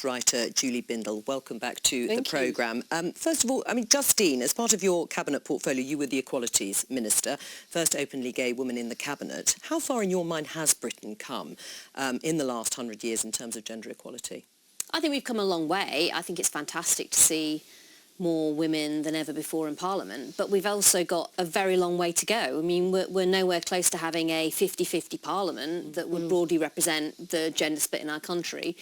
writer Julie Bindel. Welcome back to the programme. First of all, I mean, Justine, as part of your cabinet portfolio, you were the Equalities Minister, first openly gay woman in the cabinet. How far in your mind has Britain come in the last 100 years in terms of gender equality? I think we've come a long way. I think it's fantastic to see more women than ever before in Parliament, but we've also got a very long way to go. I mean, we're nowhere close to having a 50-50 Parliament that would broadly represent the gender split in our country.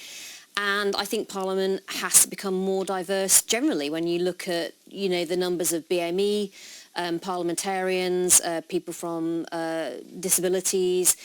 And I think Parliament has to become more diverse generally. When you look at, you know, the numbers of BME, parliamentarians, people from disabilities,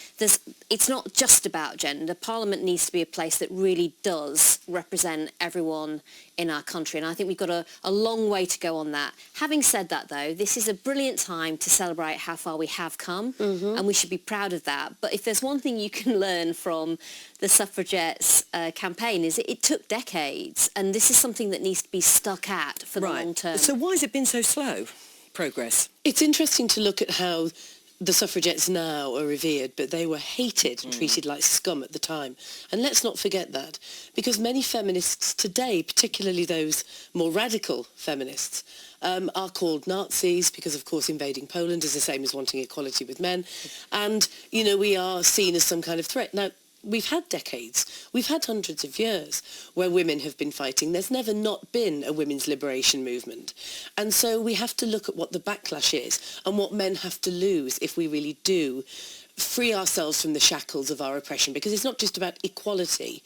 it's not just about gender. Parliament needs to be a place that really does represent everyone in our country, and I think we've got a long way to go on that. Having said that, though, this is a brilliant time to celebrate how far we have come, and we should be proud of that. But if there's one thing you can learn from the suffragettes campaign, is it took decades, and this is something that needs to be stuck at for the long term. So why has it been so slow? Progress. It's interesting to look at how the suffragettes now are revered, but they were hated and treated like scum at the time. And let's not forget that, because many feminists today, particularly those more radical feminists, are called Nazis because, of course, invading Poland is the same as wanting equality with men. And, you know, we are seen as some kind of threat. Now, we've had decades, we've had hundreds of years where women have been fighting. There's never not been a women's liberation movement. And so we have to look at what the backlash is and what men have to lose if we really do free ourselves from the shackles of our oppression, because it's not just about equality.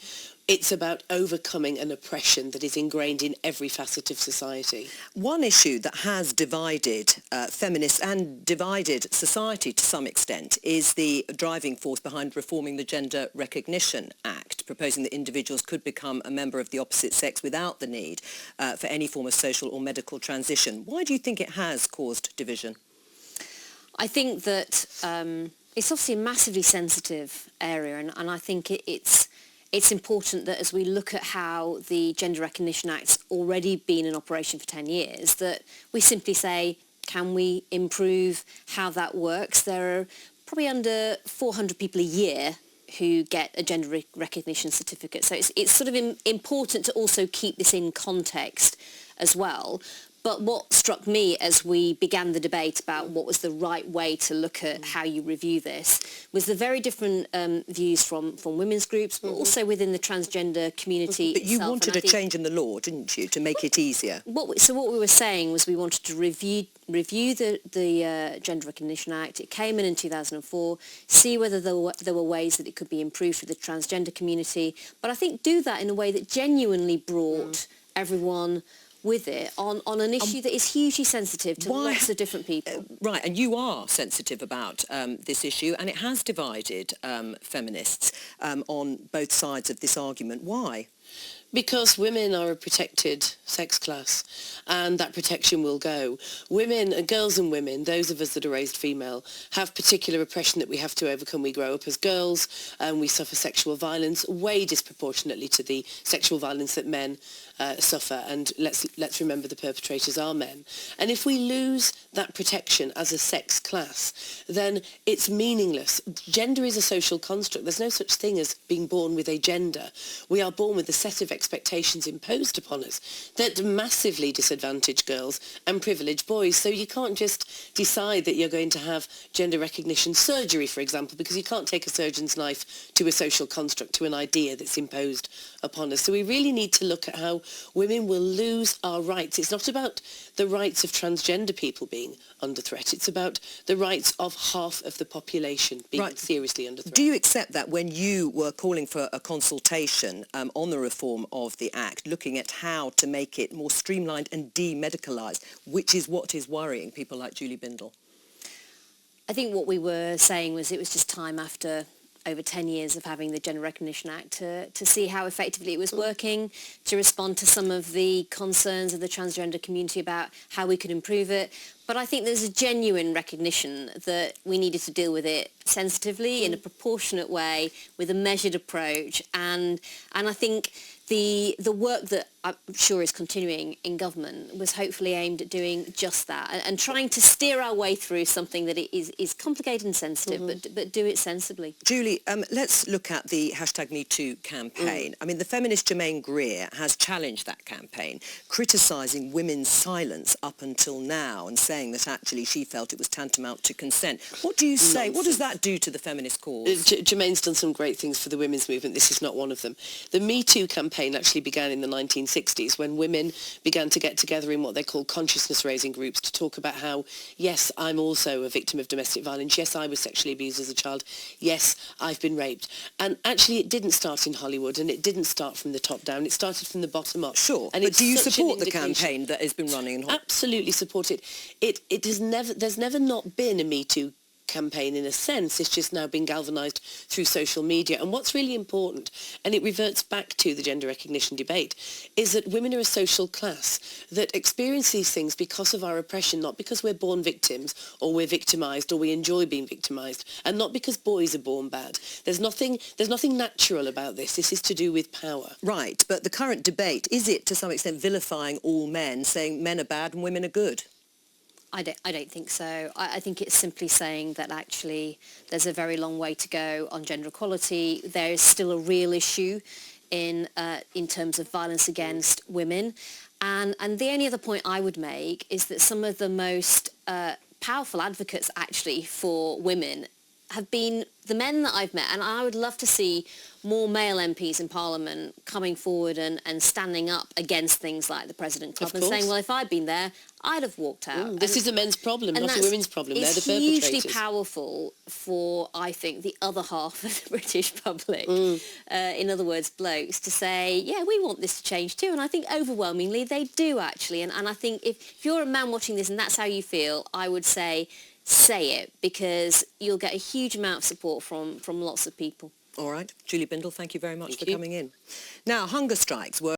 It's about overcoming an oppression that is ingrained in every facet of society. One issue that has divided feminists and divided society to some extent is the driving force behind reforming the Gender Recognition Act, proposing that individuals could become a member of the opposite sex without the need for any form of social or medical transition. Why do you think it has caused division? I think that it's obviously a massively sensitive area, and I think it's important that as we look at how the Gender Recognition Act's already been in operation for 10 years, that we simply say, can we improve how that works? There are probably under 400 people a year who get a gender recognition certificate. So it's sort of important to also keep this in context as well. But what struck me as we began the debate about what was the right way to look at how you review this was the very different views from women's groups, but also within the transgender community But you itself. wanted a change in the law, didn't you, to make it easier? So what we were saying was we wanted to review the Gender Recognition Act. It came in 2004, see whether there were ways that it could be improved for the transgender community, but I think do that in a way that genuinely brought everyone with it on an issue that is hugely sensitive to lots of different people. Right, and you are sensitive about this issue, and it has divided feminists on both sides of this argument. Why? Because women are a protected sex class, and that protection will go. Women, girls and women, those of us that are raised female, have particular oppression that we have to overcome. We grow up as girls, and we suffer sexual violence way disproportionately to the sexual violence that men suffer, and let's remember the perpetrators are men. And if we lose that protection as a sex class, then it's meaningless. Gender is a social construct. There's no such thing as being born with a gender. We are born with a set of expectations imposed upon us that massively disadvantage girls and privilege boys. So you can't just decide that you're going to have gender recognition surgery, for example, because you can't take a surgeon's knife to a social construct, to an idea that's imposed upon us. So we really need to look at how women will lose our rights. It's not about the rights of transgender people being under threat. It's about the rights of half of the population being seriously under threat. Do you accept that when you were calling for a consultation on the reform of the Act, looking at how to make it more streamlined and demedicalised, which is what is worrying people like Julie Bindel? I think what we were saying was it was just time after over 10 years of having the Gender Recognition Act to see how effectively it was working, to respond to some of the concerns of the transgender community about how we could improve it. But I think there's a genuine recognition that we needed to deal with it sensitively, in a proportionate way, with a measured approach. And I think the work that I'm sure is continuing in government, was hopefully aimed at doing just that and trying to steer our way through something that is complicated and sensitive, but do it sensibly. Julie, let's look at the #MeToo campaign. I mean, the feminist Germaine Greer has challenged that campaign, criticising women's silence up until now and saying that actually she felt it was tantamount to consent. What do you say? What does that do to the feminist cause? Germaine's done some great things for the women's movement. This is not one of them. The Me Too campaign actually began in the 1960s when women began to get together in what they call consciousness-raising groups to talk about how, yes, I'm also a victim of domestic violence. Yes, I was sexually abused as a child. Yes, I've been raped. And actually it didn't start in Hollywood and it didn't start from the top down. It started from the bottom up. Sure, and but do you such an support the indication. campaign that has been running in Hollywood? Absolutely support it. There's never not been a Me Too campaign in a sense. It's just now been galvanised through social media. And what's really important, and it reverts back to the gender recognition debate, is that women are a social class that experience these things because of our oppression, not because we're born victims or we're victimised or we enjoy being victimised, and not because boys are born bad. There's nothing natural about this. This is to do with power. Right, but the current debate, is it to some extent vilifying all men, saying men are bad and women are good? I don't think so. I think it's simply saying that actually there's a very long way to go on gender equality. There is still a real issue in terms of violence against women. And the only other point I would make is that some of the most powerful advocates actually for women have been the men that I've met, and I would love to see more male MPs in Parliament coming forward and standing up against things like the President Club and saying, well, if I'd been there, I'd have walked out. This is a men's problem, not a women's problem. They're the perpetrators. It's hugely powerful for, I think, the other half of the British public, in other words, blokes, to say, yeah, we want this to change too. And I think overwhelmingly they do, actually. And I think if you're a man watching this and that's how you feel, I would say it, because you'll get a huge amount of support from lots of people. All right. Julie Bindel, thank you very much for coming in. Now, hunger strikes were